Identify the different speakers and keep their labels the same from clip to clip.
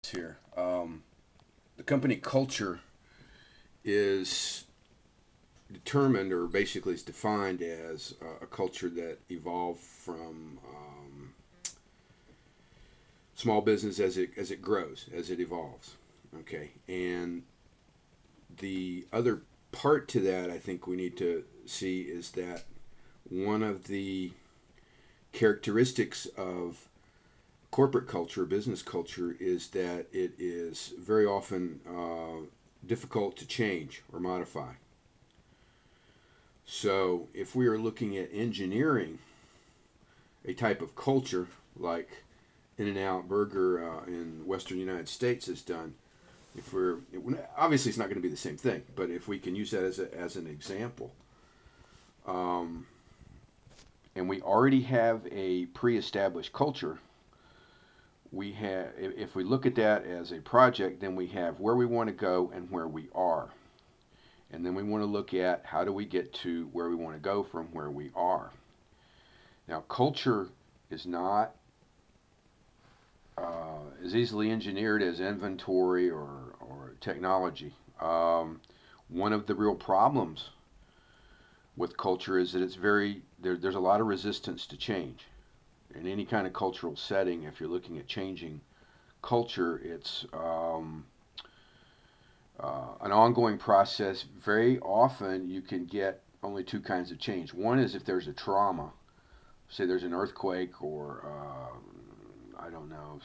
Speaker 1: thoughts here. The company culture is determined, or basically is defined as a culture that evolved from small business as it grows, as it evolves. Okay, and the other part to that I think we need to see is that one of the characteristics of corporate culture, business culture, is that it is very often difficult to change or modify. So, if we are looking at engineering a type of culture like In-N-Out Burger in Western United States has done, if we're obviously it's not going to be the same thing, but if we can use that as an example, um, and we already have a pre-established culture, we have, if we look at that as a project, then we have where we want to go and where we are. And then we want to look at how do we get to where we want to go from where we are. Now, culture is not as easily engineered as inventory or technology. One of the real problems with culture is that there's a lot of resistance to change. In any kind of cultural setting, if you're looking at changing culture, it's an ongoing process. Very often you can get only two kinds of change. One is if there's a trauma, say there's an earthquake or I don't know,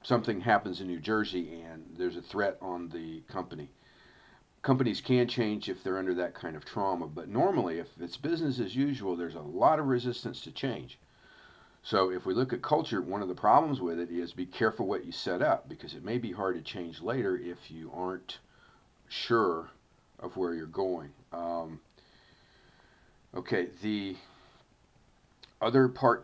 Speaker 1: something happens in New Jersey and there's a threat on the company. Companies can change if they're under that kind of trauma, but normally if it's business as usual, there's a lot of resistance to change. So if we look at culture, one of the problems with it is be careful what you set up, because it may be hard to change later if you aren't sure of where you're going. Okay, the other part